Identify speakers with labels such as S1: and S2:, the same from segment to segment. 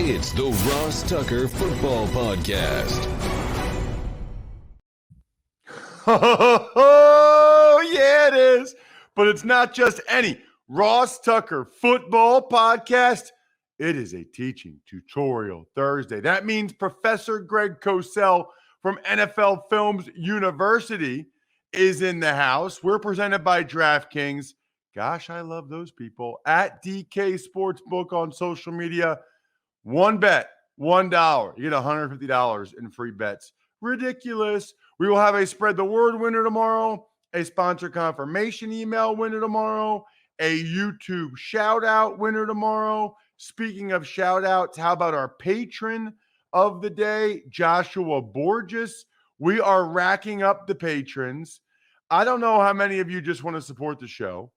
S1: It's the Ross Tucker Football Podcast.
S2: Oh, yeah, it is. But it's not just any Ross Tucker Football Podcast. It is a teaching tutorial Thursday. That means Professor Greg Cosell from NFL Films University is in the house. We're presented by DraftKings. Gosh, I love those people. At DK Sportsbook on social media. One bet, $1. You get $150 in free bets. Ridiculous. We will have a Spread the Word winner tomorrow, a sponsor confirmation email winner tomorrow, a YouTube shout-out winner tomorrow. Speaking of shout-outs, how about our patron of the day, Joshua Borges? We are racking up the patrons. I don't know how many of you just want to support the show,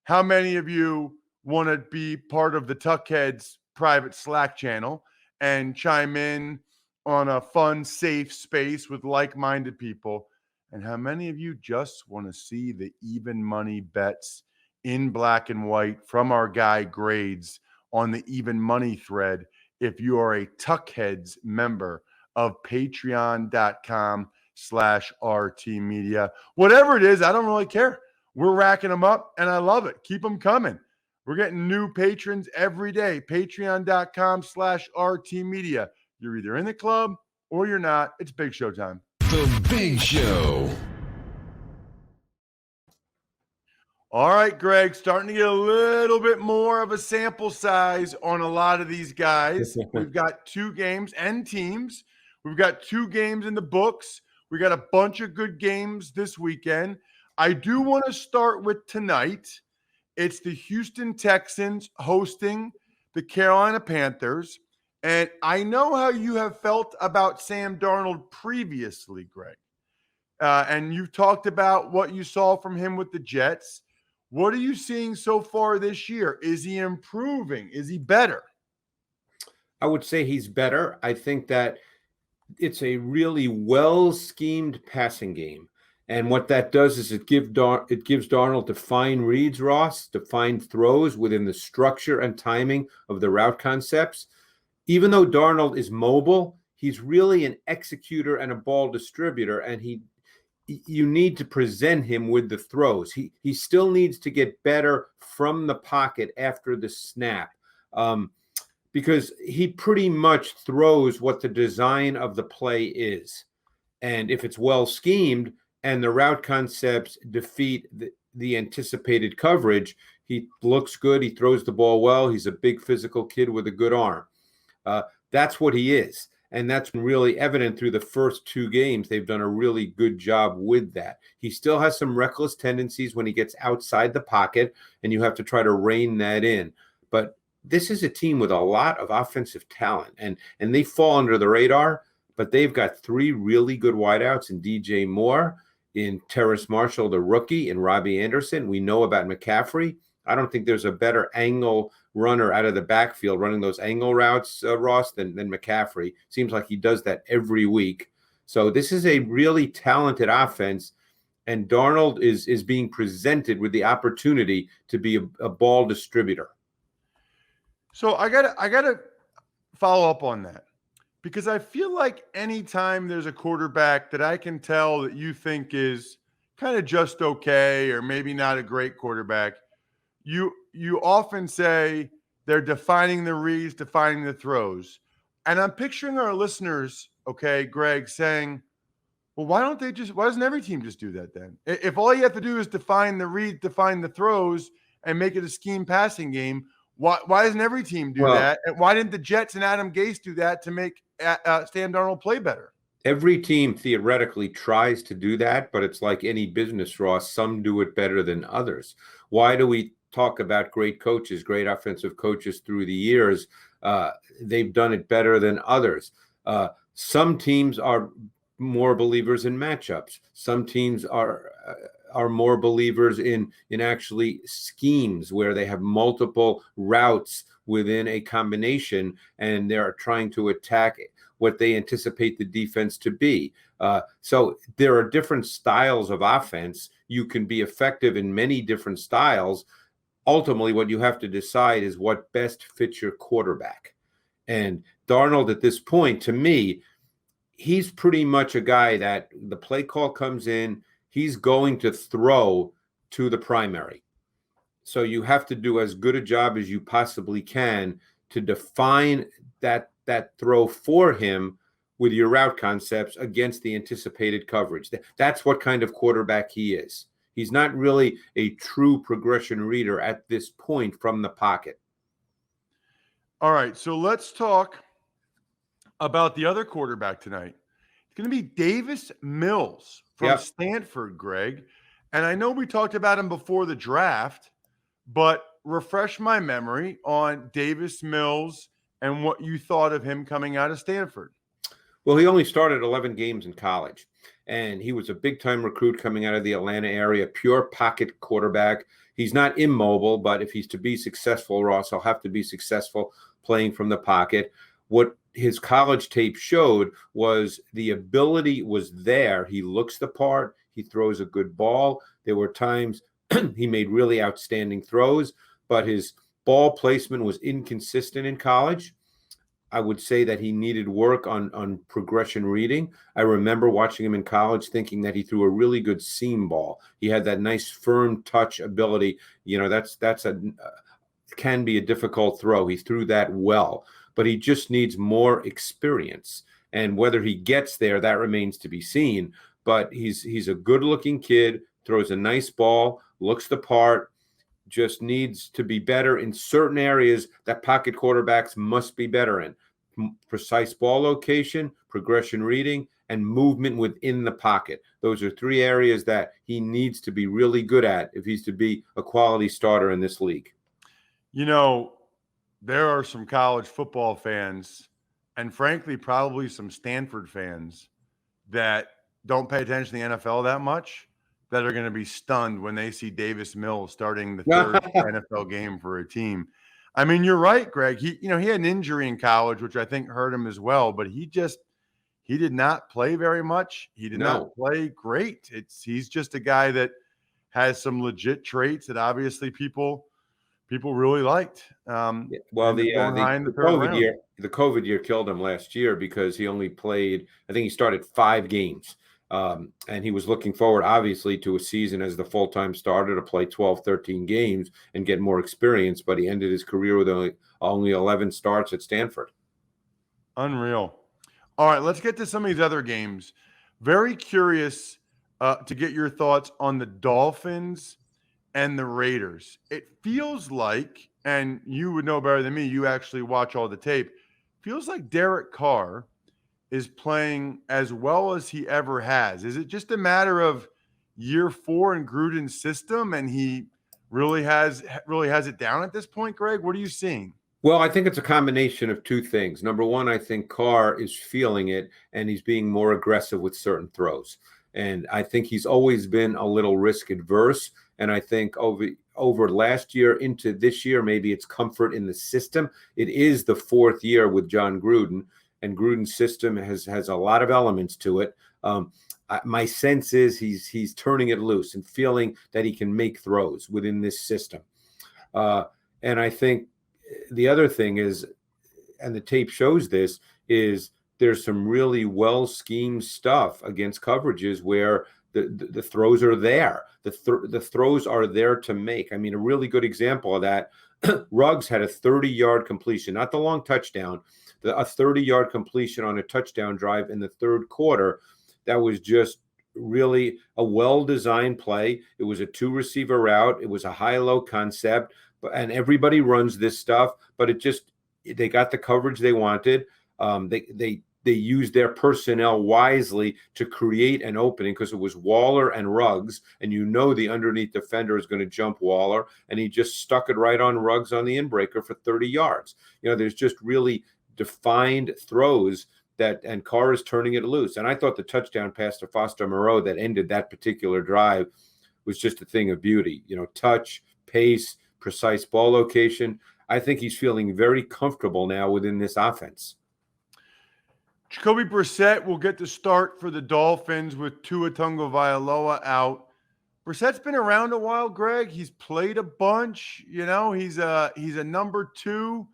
S2: how many of you want to be part of the Tuckheads private Slack channel and chime in on a fun, safe space with like-minded people, and how many of you just want to see the even money bets in black and white from our guy Grades on the even money thread if you are a Tuckheads member of patreon.com/RT Media. Whatever it is, I don't really care. We're racking them up, and I love it. Keep them coming. We're getting new patrons every day. Patreon.com/RT Media. You're either in the club or you're not. It's Big Show time.
S1: The Big Show.
S2: All right, Greg, starting to get a little bit more of a sample size on a lot of these guys. We've got 2 games and teams. We've got 2 games in the books. We got a bunch of good games this weekend. I do want to start with tonight. It's the Houston Texans hosting the Carolina Panthers. And I know how you have felt about Sam Darnold previously, Greg. And you've talked about what you saw from him with the Jets. What are you seeing so far this year? Is he improving? Is he better?
S3: I would say he's better. I think that it's a really well-schemed passing game. And what that does is it gives Darnold defined reads, Ross, defined throws within the structure and timing of the route concepts. Even though Darnold is mobile, he's really an executor and a ball distributor, and you need to present him with the throws. He still needs to get better from the pocket after the snap, because he pretty much throws what the design of the play is. And if it's well schemed, and the route concepts defeat the anticipated coverage, he looks good. He throws the ball well. He's a big physical kid with a good arm. That's what he is. And that's really evident through the first 2 games. They've done a really good job with that. He still has some reckless tendencies when he gets outside the pocket, and you have to try to rein that in. But this is a team with a lot of offensive talent, and they fall under the radar, but they've got 3 really good wideouts in DJ Moore, in Terrace Marshall, the rookie, and Robbie Anderson. We know about McCaffrey. I don't think there's a better angle runner out of the backfield running those angle routes, Ross, than McCaffrey. Seems like he does that every week. So this is a really talented offense, and Darnold is being presented with the opportunity to be a ball distributor.
S2: So I gotta follow up on that, because I feel like anytime there's a quarterback that I can tell that you think is kind of just okay or maybe not a great quarterback, you often say they're defining the reads, defining the throws. And I'm picturing our listeners, okay, Greg, saying, well, why doesn't every team just do that then? If all you have to do is define the read, define the throws, and make it a scheme passing game, why doesn't every team do that? And why didn't the Jets and Adam Gase do that to make Sam Darnold play better?
S3: Every team theoretically tries to do that, but it's like any business, Ross. Some do it better than others. Why do we talk about great coaches, great offensive coaches through the years? They've done it better than others. Some teams are more believers in matchups. Some teams are more believers in actually schemes where they have multiple routes within a combination, and they're trying to attack what they anticipate the defense to be. So there are different styles of offense. You can be effective in many different styles. Ultimately, what you have to decide is what best fits your quarterback. And Darnold at this point, to me, he's pretty much a guy that the play call comes in, he's going to throw to the primary. So you have to do as good a job as you possibly can to define that throw for him with your route concepts against the anticipated coverage. That's what kind of quarterback he is. He's not really a true progression reader at this point from the pocket.
S2: All right, so let's talk about the other quarterback tonight. It's going to be Davis Mills from Stanford, Greg. And I know we talked about him before the draft, but refresh my memory on Davis Mills and what you thought of him coming out of Stanford.
S3: Well, he only started 11 games in college, and he was a big-time recruit coming out of the Atlanta area, pure pocket quarterback. He's not immobile, but if he's to be successful, Ross, he'll have to be successful playing from the pocket. What his college tape showed was the ability was there. He looks the part. He throws a good ball. There were times he made really outstanding throws, but his ball placement was inconsistent in college. I would say that he needed work on progression reading. I remember watching him in college thinking that he threw a really good seam ball. He had that nice firm touch ability. You know, that's can be a difficult throw. He threw that well, but he just needs more experience. And whether he gets there, that remains to be seen. But he's a good-looking kid, throws a nice ball, looks the part, just needs to be better in certain areas that pocket quarterbacks must be better in. Precise ball location, progression reading, and movement within the pocket. Those are three areas that he needs to be really good at if he's to be a quality starter in this league.
S2: You know, there are some college football fans, and frankly, probably some Stanford fans that don't pay attention to the NFL that much, that are going to be stunned when they see Davis Mills starting the third NFL game for a team. I mean, you're right, Greg. He had an injury in college, which I think hurt him as well, but he did not play very much. He did not play great. He's just a guy that has some legit traits that obviously people really liked.
S3: Well, the COVID year killed him last year because he only played, I think he started 5 games. And he was looking forward, obviously, to a season as the full-time starter to play 12, 13 games and get more experience, but he ended his career with only 11 starts at Stanford.
S2: Unreal. All right, let's get to some of these other games. Very curious to get your thoughts on the Dolphins and the Raiders. It feels like, and you would know better than me, you actually watch all the tape, feels like Derek Carr is playing as well as he ever has. Is it just a matter of year 4 in Gruden's system and he really has it down at this point, Greg? What are you seeing?
S3: Well, I think it's a combination of two things. Number one, I think Carr is feeling it and he's being more aggressive with certain throws. And I think he's always been a little risk adverse. And I think over last year into this year, maybe it's comfort in the system. It is the 4th year with John Gruden. And Gruden's system has a lot of elements to it. My sense is he's turning it loose and feeling that he can make throws within this system. And I think the other thing is, and the tape shows this, is there's some really well-schemed stuff against coverages where the throws are there. The throws are there to make. I mean, a really good example of that, Ruggs had a 30-yard completion, not the long touchdown, a 30-yard completion on a touchdown drive in the 3rd quarter. That was just really a well-designed play. It was a 2-receiver route. It was a high-low concept, and everybody runs this stuff, but they got the coverage they wanted. They used their personnel wisely to create an opening because it was Waller and Ruggs, and the underneath defender is going to jump Waller, and he just stuck it right on Ruggs on the inbreaker for 30 yards. There's just really defined throws and Carr is turning it loose. And I thought the touchdown pass to Foster Moreau that ended that particular drive was just a thing of beauty. Touch, pace, precise ball location. I think he's feeling very comfortable now within this offense.
S2: Jacoby Brissett will get the start for the Dolphins with Tua Tagovailoa out. Brissett's been around a while, Greg. He's played a bunch. He's a number 2.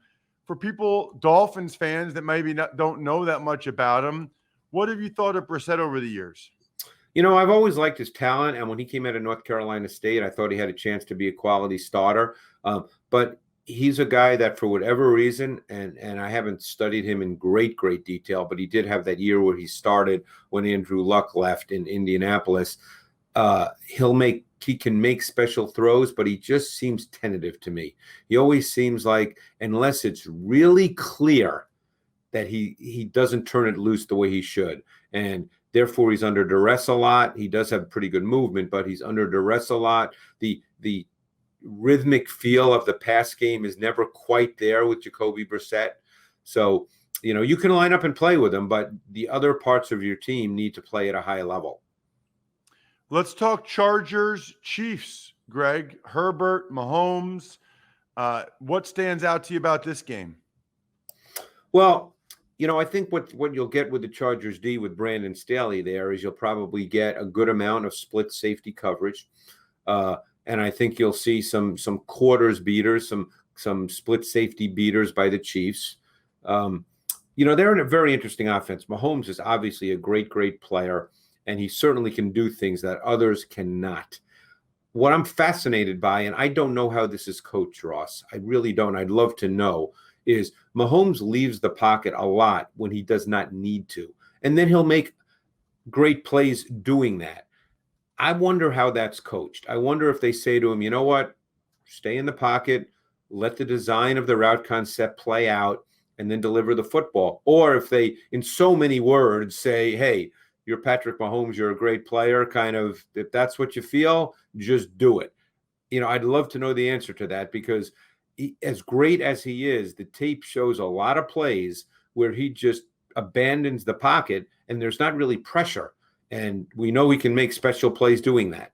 S2: for people, Dolphins fans that maybe don't know that much about him, what have you thought of Brissett over the years?
S3: I've always liked his talent, and when he came out of North Carolina State, I thought he had a chance to be a quality starter. But he's a guy that, for whatever reason, and I haven't studied him in great detail, but he did have that year where he started when Andrew Luck left in Indianapolis. He can make special throws, but he just seems tentative to me. He always seems like, unless it's really clear that he doesn't turn it loose the way he should, and therefore he's under duress a lot. He does have pretty good movement, but he's under duress a lot. The rhythmic feel of the pass game is never quite there with Jacoby Brissett. So, you can line up and play with him, but the other parts of your team need to play at a high level.
S2: Let's talk Chargers, Chiefs, Greg. Herbert, Mahomes. What stands out to you about this game?
S3: Well, I think what you'll get with the Chargers D with Brandon Staley there is you'll probably get a good amount of split safety coverage. And I think you'll see some quarters beaters, some split safety beaters by the Chiefs. They're in a very interesting offense. Mahomes is obviously a great player, and he certainly can do things that others cannot. What I'm fascinated by, and I don't know how this is coached, Ross, I really don't. I'd love to know, is Mahomes leaves the pocket a lot when he does not need to. And then he'll make great plays doing that. I wonder how that's coached. I wonder if they say to him, you know what, stay in the pocket, let the design of the route concept play out, and then deliver the football. Or if they, in so many words, say, hey, you're Patrick Mahomes, you're a great player, kind of, if that's what you feel, just do it. I'd love to know the answer to that, because as great as he is, the tape shows a lot of plays where he just abandons the pocket and there's not really pressure. And we know he can make special plays doing that.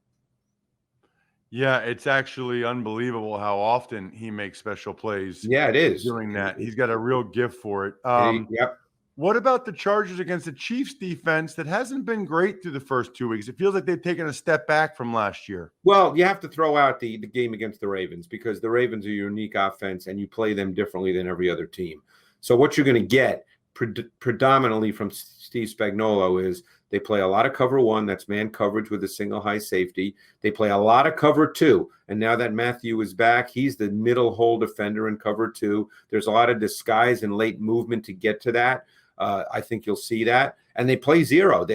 S2: Yeah, it's actually unbelievable how often he makes special plays.
S3: Yeah, it is.
S2: Doing that. He's got a real gift for it.
S3: Yep.
S2: What about the Chargers against the Chiefs defense that hasn't been great through the first 2 weeks? It feels like they've taken a step back from last year.
S3: Well, you have to throw out the game against the Ravens, because the Ravens are a unique offense and you play them differently than every other team. So what you're going to get predominantly from Steve Spagnuolo is they play a lot of cover one, that's man coverage with a single high safety. They play a lot of cover two. And now that Matthew is back, he's the middle hole defender in cover two. There's a lot of disguise and late movement to get to that. I think you'll see that. And they play zero.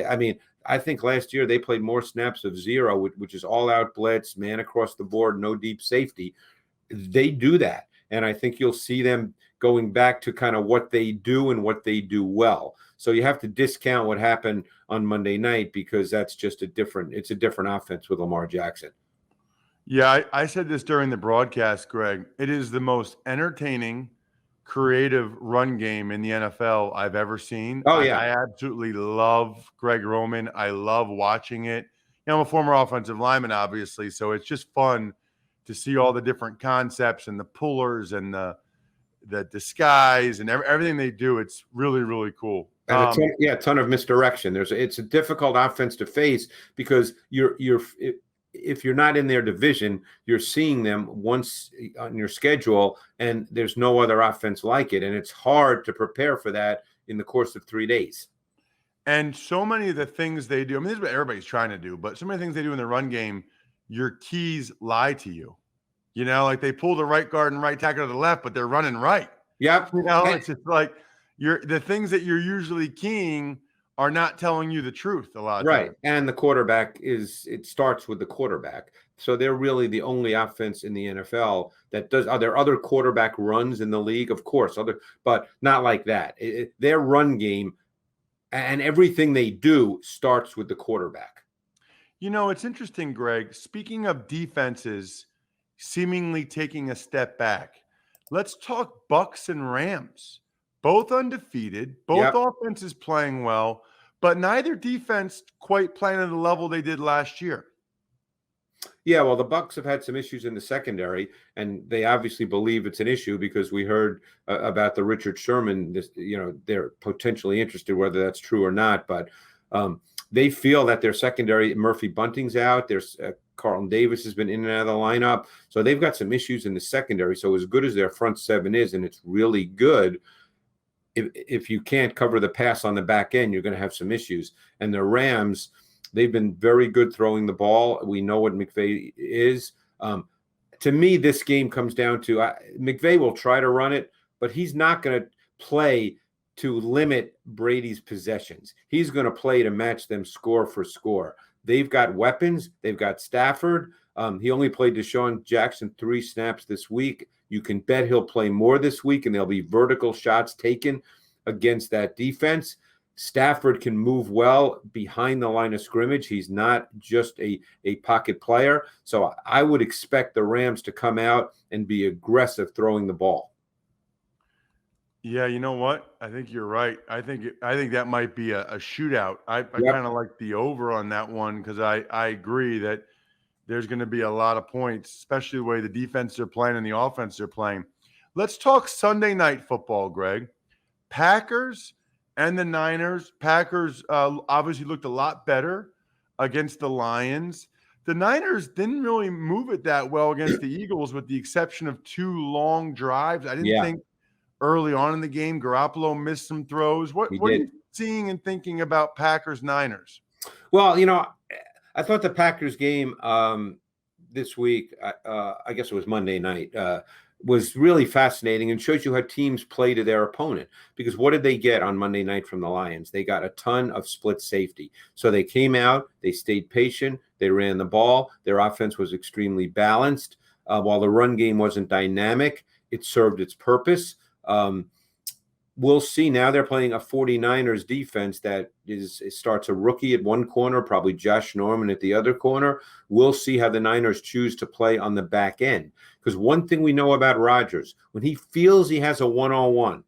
S3: I think last year they played more snaps of zero, which is all-out blitz, man across the board, no deep safety. They do that. And I think you'll see them going back to kind of what they do and what they do well. So you have to discount what happened on Monday night, because that's just a different offense with Lamar Jackson.
S2: Yeah, I said this during the broadcast, Greg. It is the most entertaining, creative run game in the NFL I've ever seen.
S3: Oh, yeah.
S2: I absolutely love Greg Roman. I love watching it. I'm a former offensive lineman, obviously, so it's just fun to see all the different concepts and the pullers and the disguise and everything they do. It's really, really cool.
S3: And a ton of misdirection. It's a difficult offense to face, because if you're not in their division, you're seeing them once on your schedule, and there's no other offense like it. And it's hard to prepare for that in the course of 3 days.
S2: And so many of the things they do, this is what everybody's trying to do, but so many things they do in the run game, your keys lie to you. Like they pull the right guard and right tackle to the left, but they're running right.
S3: Yep.
S2: It's just like the things that you're usually keying are not telling you the truth a lot of
S3: right.
S2: times.
S3: And the quarterback it starts with the quarterback. So they're really the only offense in the NFL that does. Are there other quarterback runs in the league? Of course, but not like that. Their run game and everything they do starts with the quarterback.
S2: It's interesting, Greg. Speaking of defenses seemingly taking a step back, let's talk Bucks and Rams. Both undefeated, both offenses playing well, but neither defense quite playing at the level they did last year.
S3: Yeah, well, the Bucks have had some issues in the secondary, and they obviously believe it's an issue because we heard about the Richard Sherman. They're potentially interested, whether that's true or not, but they feel that their secondary, Murphy Bunting's out. There's Carlton Davis has been in and out of the lineup. So they've got some issues in the secondary. So as good as their front seven is, and it's really good, if you can't cover the pass on the back end, you're going to have some issues. And the Rams, they've been very good throwing the ball. We know what McVay is. To me, this game comes down to McVay will try to run it, but he's not going to play to limit Brady's possessions. He's going to play to match them score for score. They've got weapons. They've got Stafford. He only played Deshaun Jackson 3 snaps this week. You can bet he'll play more this week, and there'll be vertical shots taken against that defense. Stafford can move well behind the line of scrimmage. He's not just a pocket player. So I would expect the Rams to come out and be aggressive throwing the ball.
S2: Yeah, you know what? I think you're right. I think that might be a shootout. I kind of like the over on that one because I agree that there's going to be a lot of points, especially the way the defense are playing and the offense are playing. Let's talk Sunday night football, Greg. Packers and the Niners. Packers obviously looked a lot better against the Lions. The Niners didn't really move it that well against the Eagles with the exception of 2 long drives. I didn't think early on in the game Garoppolo missed some throws. What are you seeing and thinking about Packers-Niners?
S3: Well, I thought the Packers game this week, I guess it was Monday night, was really fascinating and shows you how teams play to their opponent. Because what did they get on Monday night from the Lions? They got a ton of split safety. So they came out, they stayed patient, they ran the ball. Their offense was extremely balanced. While the run game wasn't dynamic, it served its purpose. We'll see. Now they're playing a 49ers defense that starts a rookie at one corner, probably Josh Norman at the other corner. We'll see how the Niners choose to play on the back end. Because one thing we know about Rodgers, when he feels he has a one-on-one,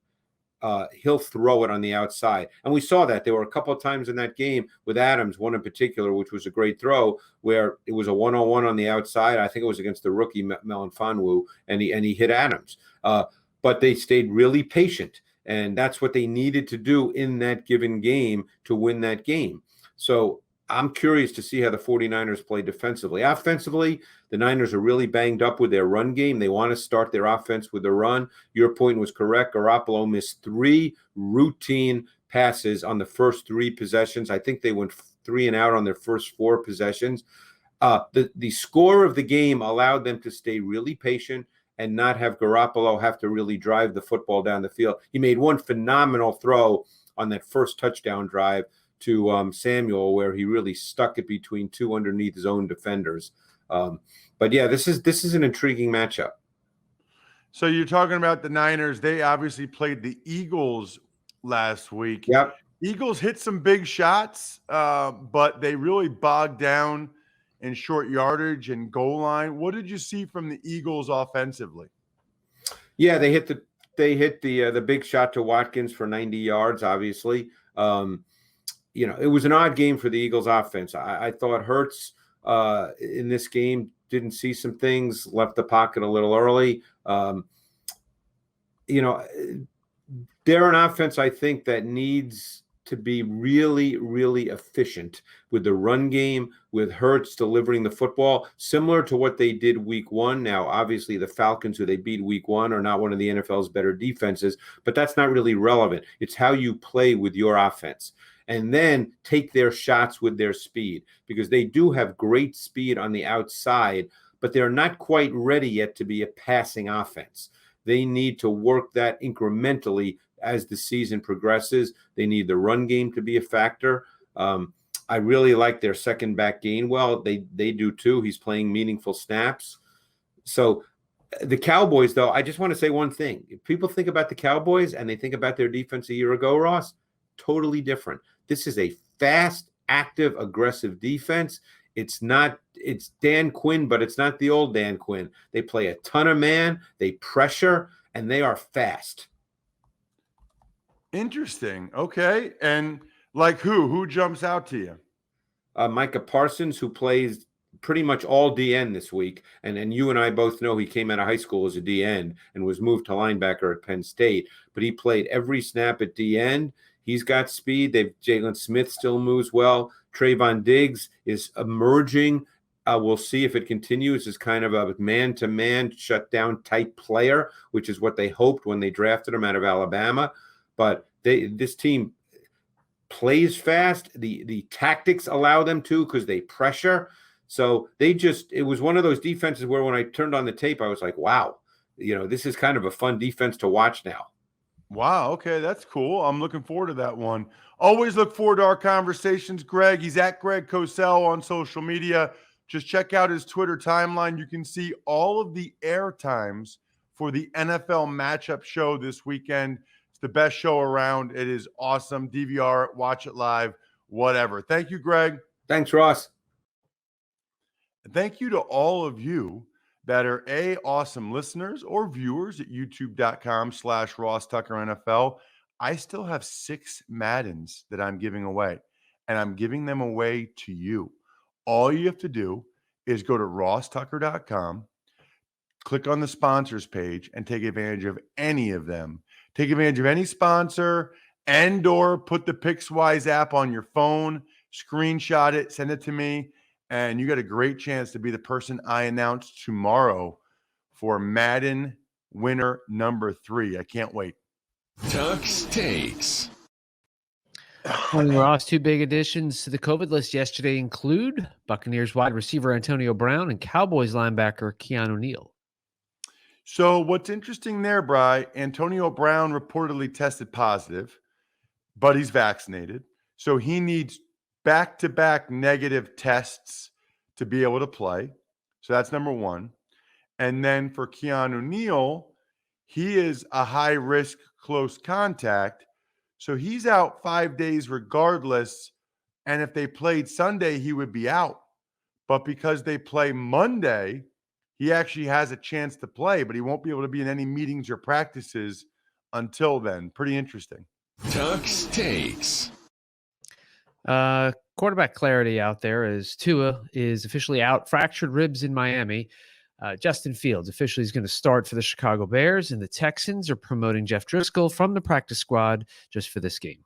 S3: he'll throw it on the outside. And we saw that. There were a couple of times in that game with Adams, one in particular, which was a great throw, where it was a one-on-one on the outside. I think it was against the rookie Melanfonwu, and he hit Adams. But they stayed really patient. And that's what they needed to do in that given game to win that game. So I'm curious to see how the 49ers play defensively. Offensively, the Niners are really banged up with their run game. They want to start their offense with the run. Your point was correct. Garoppolo missed 3 routine passes on the first 3 possessions. I think they went 3 and out on their first 4 possessions. The score of the game allowed them to stay really patient and not have Garoppolo have to really drive the football down the field. He made one phenomenal throw on that first touchdown drive to Samuel, where he really stuck it between 2 underneath zone defenders. But yeah, this is an intriguing matchup.
S2: So you're talking about the Niners. They obviously played the Eagles last week.
S3: Yep.
S2: Eagles hit some big shots, but they really bogged down in short yardage and goal line. What did you see from the Eagles offensively?
S3: Yeah, they hit the big shot to Watkins for 90 yards, obviously. It was an odd game for the Eagles offense. I thought Hurts in this game didn't see some things, left the pocket a little early. They're an offense, I think, that needs to be really, really efficient with the run game, with Hurts delivering the football, similar to what they did week 1. Now, obviously, the Falcons, who they beat week 1, are not one of the NFL's better defenses, but that's not really relevant. It's how you play with your offense. And then take their shots with their speed, because they do have great speed on the outside, but they're not quite ready yet to be a passing offense. They need to work that incrementally as the season progresses. They need the run game to be a factor. I really like their second back Gainwell. They do too. He's playing meaningful snaps. So the Cowboys, though, I just want to say one thing. If people think about the Cowboys and they think about their defense a year ago, Ross, totally different. This is a fast, active, aggressive defense. It's Dan Quinn, but it's not the old Dan Quinn. They play a ton of man, they pressure, and they are fast.
S2: Interesting. Okay. And like who jumps out to you?
S3: Micah Parsons, who plays pretty much all DN this week. And you and I both know he came out of high school as a DN and was moved to linebacker at Penn State. But he played every snap at DN. He's got speed. Jalen Smith still moves well. Trayvon Diggs is emerging We'll see if it continues as kind of a man-to-man shutdown type player, which is what they hoped when they drafted him out of Alabama. But this team plays fast. The tactics allow them to because they pressure. So it was one of those defenses where when I turned on the tape, I was like, wow, this is kind of a fun defense to watch now.
S2: Wow. Okay. That's cool. I'm looking forward to that one. Always look forward to our conversations, Greg. He's at Greg Cosell on social media. Just check out his Twitter timeline. You can see all of the air times for the NFL matchup show this weekend. It's the best show around. It is awesome. DVR it, watch it live, whatever. Thank you, Greg.
S3: Thanks, Ross.
S2: Thank you to all of you that are awesome listeners or viewers at youtube.com/Ross Tucker NFL. I still have 6 Maddens that I'm giving away, and I'm giving them away to you. All you have to do is go to rosstucker.com, click on the sponsors page, and take advantage of any of them. Take advantage of any sponsor and/or put the PicksWise app on your phone, screenshot it, send it to me, and you got a great chance to be the person I announce tomorrow for Madden winner number 3. I can't wait.
S1: Tuck's Takes.
S4: Morning, Ross. 2 big additions to the COVID list yesterday include Buccaneers wide receiver Antonio Brown and Cowboys linebacker Keanu Neal.
S2: So what's interesting there, Bri, Antonio Brown reportedly tested positive, but he's vaccinated. So he needs back-to-back negative tests to be able to play. So that's number one. And then for Keanu Neal, he is a high-risk close contact. So he's out 5 days regardless. And if they played Sunday, he would be out. But because they play Monday, he actually has a chance to play, but he won't be able to be in any meetings or practices until then. Pretty interesting.
S1: Tuck's Takes.
S4: Quarterback clarity out there as Tua is officially out, fractured ribs in Miami. Justin Fields officially is going to start for the Chicago Bears, and the Texans are promoting Jeff Driscoll from the practice squad just for this game.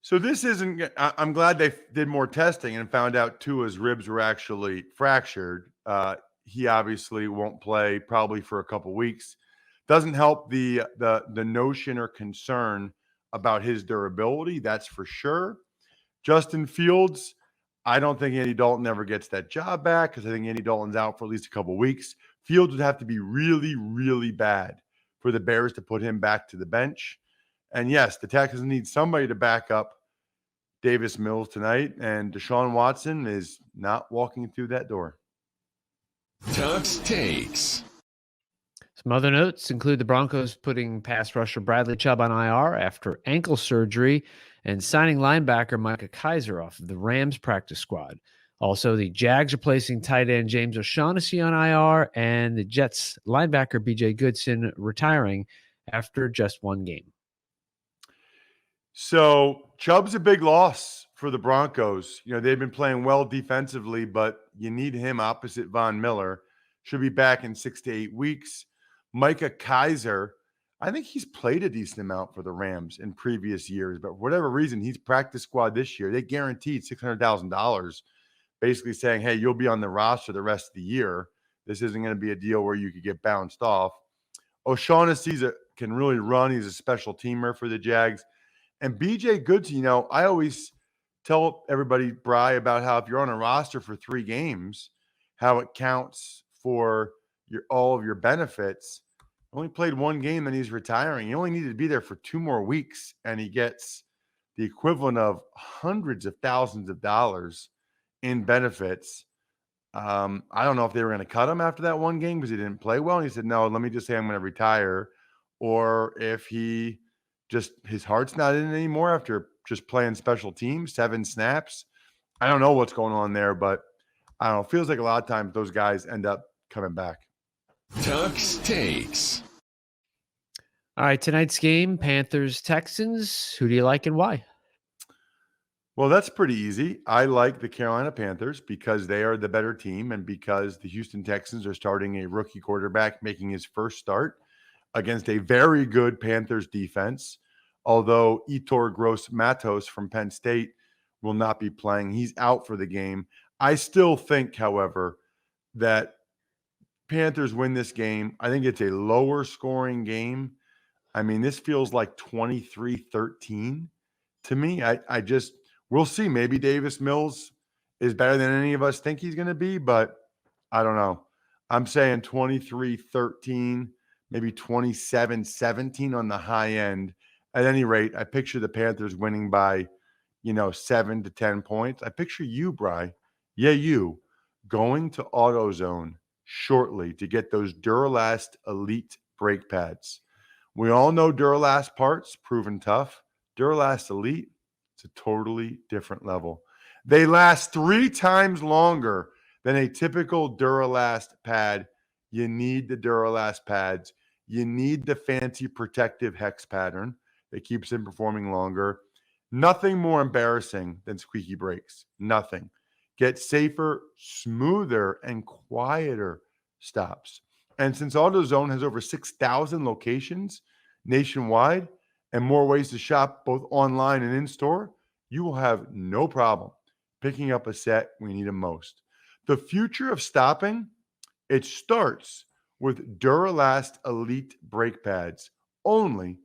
S2: So this isn't – I'm glad they did more testing and found out Tua's ribs were actually fractured. He obviously won't play probably for a couple weeks. Doesn't help the notion or concern about his durability, that's for sure. Justin Fields, I don't think Andy Dalton ever gets that job back because I think Andy Dalton's out for at least a couple weeks. Fields would have to be really, really bad for the Bears to put him back to the bench. And yes, the Texans need somebody to back up Davis Mills tonight, and Deshaun Watson is not walking through that door.
S1: Tuck's Takes.
S4: Some other notes include the Broncos putting pass rusher Bradley Chubb on IR after ankle surgery and signing linebacker Micah Parsons off of the Rams practice squad. Also, the Jags are placing tight end James O'Shaughnessy on IR, and the Jets linebacker B.J. Goodson retiring after just 1 game.
S2: So Chubb's a big loss for the Broncos. You know, they've been playing well defensively, but you need him opposite Von Miller. Should be back in 6 to 8 weeks. Micah Parsons, I think he's played a decent amount for the Rams in previous years, but for whatever reason, he's practice squad this year. They guaranteed $600,000, basically saying, hey, you'll be on the roster the rest of the year. This isn't going to be a deal where you could get bounced off. O'Shaughnessy can really run. He's a special teamer for the Jags. And B.J. Goodson, you know, I always tell everybody, Bri, about how if you're on a roster for 3 games, how it counts for all of your benefits. Only played 1 game, then he's retiring. He only needed to be there for 2 more weeks, and he gets the equivalent of hundreds of thousands of dollars in benefits. I don't know if they were going to cut him after that 1 game because he didn't play well. And he said, no, let me just say I'm going to retire. Or if his heart's not in it anymore after just playing special teams, 7 snaps. I don't know what's going on there, but I don't know. It feels like a lot of times those guys end up coming back.
S1: Tuck's Takes.
S4: All right, tonight's game, Panthers-Texans. Who do you like and why?
S2: Well, that's pretty easy. I like the Carolina Panthers because they are the better team and because the Houston Texans are starting a rookie quarterback making his first start against a very good Panthers defense. Although Yetur Gross-Matos from Penn State will not be playing. He's out for the game. I still think, however, that Panthers win this game. I think it's a lower scoring game. I mean, this feels like 23-13 to me. We'll see. Maybe Davis Mills is better than any of us think he's going to be, but I don't know. I'm saying 23-13, maybe 27-17 on the high end. At any rate, I picture the Panthers winning by, 7 to 10 points. I picture you, Bri. Yeah, you going to AutoZone shortly to get those Duralast Elite brake pads. We all know Duralast parts, proven tough. Duralast Elite, it's a totally different level. They last 3 times longer than a typical Duralast pad. You need the Duralast pads. You need the fancy protective hex pattern that keeps them performing longer. Nothing more embarrassing than squeaky brakes. Nothing. Get safer, smoother, and quieter stops. And since AutoZone has over 6,000 locations nationwide and more ways to shop both online and in-store, you will have no problem picking up a set when you need them most. The future of stopping, it starts with Duralast Elite brake pads only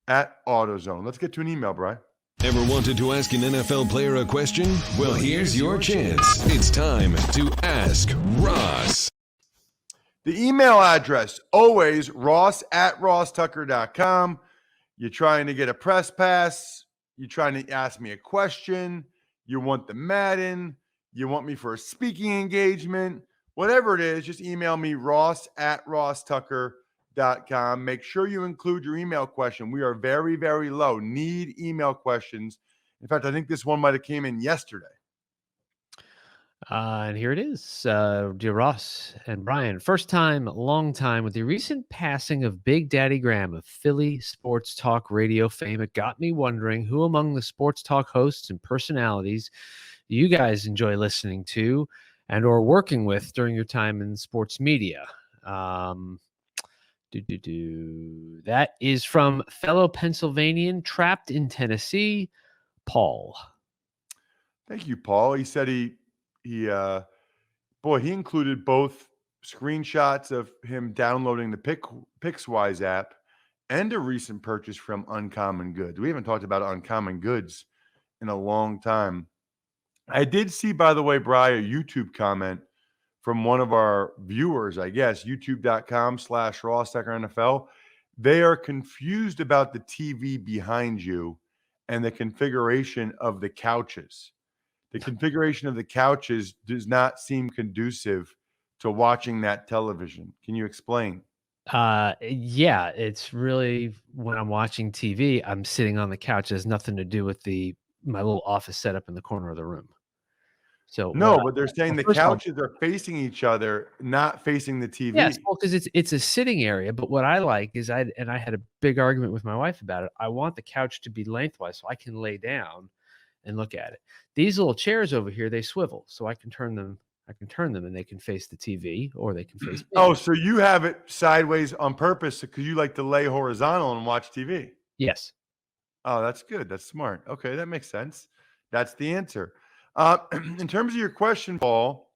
S2: at AutoZone. Let's get to an email, Bri.
S1: Ever wanted to ask an NFL player a question? Well, here's your chance. It's time to Ask Ross.
S2: The email address, always ross@rosstucker.com. You're trying to get a press pass. You're trying to ask me a question. You want the Madden. You want me for a speaking engagement. Whatever it is, just email me, ross@rosstucker.com. Make sure you include your email question. We are very, very low. Need email questions. In fact, I think this one might have came in yesterday.
S4: And here it is. Dear Ross and Brian, first time, long time. With the recent passing of Big Daddy Graham of Philly sports talk radio fame, it got me wondering who among the sports talk hosts and personalities you guys enjoy listening to and or working with during your time in sports media. That is from fellow Pennsylvanian trapped in Tennessee, Paul.
S2: Thank you, Paul. He said he included both screenshots of him downloading the Pickswise app and a recent purchase from Uncommon Goods. We haven't talked about Uncommon Goods in a long time. I did see, by the way, Bri, a YouTube comment from one of our viewers, I guess, youtube.com/RossTuckerNFL. They are confused about the TV behind you and the configuration of the couches. The configuration of the couches does not seem conducive to watching that television. Can you explain?
S4: Yeah, it's really when I'm watching TV, I'm sitting on the couch. It has nothing to do with my little office setup in the corner of the room. So
S2: No, but they're saying the
S4: first of all,
S2: couches are facing each other, not facing the TV.
S4: yes, well, because it's a sitting area. But what I like is I had a big argument with my wife about it. I want the couch to be lengthwise so I can lay down and look at it. These little chairs over here, they swivel, so I can turn them and they can face the TV or they can face me.
S2: Oh, so you have it sideways on purpose because you like to lay horizontal and watch TV.
S4: Yes.
S2: Oh, that's good. That's smart. Okay, that makes sense. That's the answer. In terms of your question, Paul,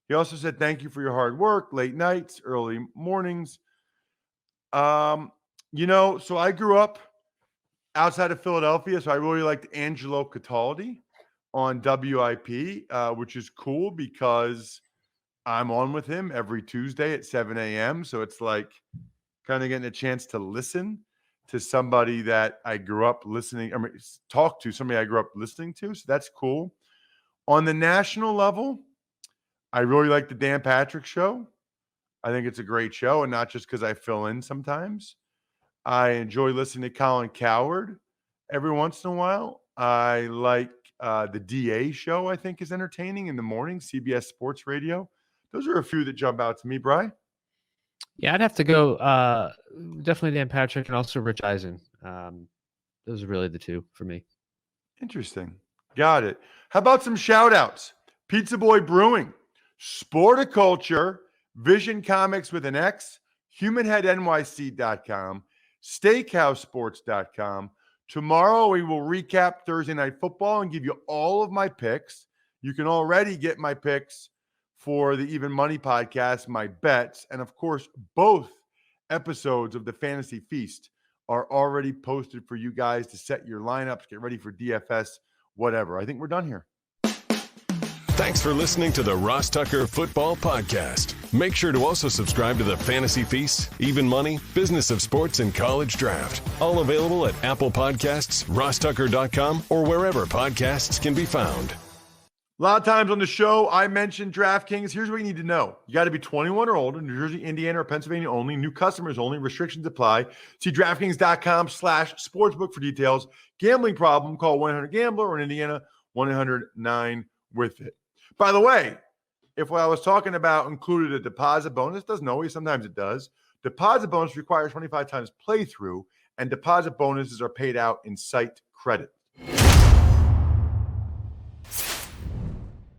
S2: he also said, thank you for your hard work, late nights, early mornings. So I grew up outside of Philadelphia, so I really liked Angelo Cataldi on WIP, which is cool because I'm on with him every Tuesday at 7 a.m. So it's like kind of getting a chance to listen to somebody that I grew up talk to somebody I grew up listening to. So that's cool. On the national level, I really like the Dan Patrick Show. I think it's a great show, and not just because I fill in sometimes. I enjoy listening to Colin Cowherd every once in a while. I like the DA show, I think, is entertaining in the morning, CBS Sports Radio. Those are a few that jump out to me, Bri.
S4: Yeah, I'd have to go definitely Dan Patrick and also Rich Eisen. Those are really the two for me.
S2: Interesting. Got it. How about some shout outs? Pizza Boy Brewing, Sporticulture, Vision Comics with an X, HumanHeadNYC.com, SteakhouseSports.com. Tomorrow we will recap Thursday Night Football and give you all of my picks. You can already get my picks for the Even Money podcast, my bets, and of course, both episodes of the Fantasy Feast are already posted for you guys to set your lineups, get ready for DFS, whatever. I think we're done here.
S1: Thanks for listening to the Ross Tucker Football Podcast. Make sure to also subscribe to the Fantasy Feast, Even Money, Business of Sports, and College Draft. All available at Apple Podcasts, rosstucker.com, or wherever podcasts can be found.
S2: A lot of times on the show, I mentioned DraftKings. Here's what you need to know. You got to be 21 or older, New Jersey, Indiana, or Pennsylvania only. New customers only. Restrictions apply. See DraftKings.com/sportsbook for details. Gambling problem, call 1-800-GAMBLER, or in Indiana, 1-800-9-WITH-IT. By the way, if what I was talking about included a deposit bonus, doesn't always, sometimes it does. Deposit bonus requires 25 times playthrough, and deposit bonuses are paid out in site credit.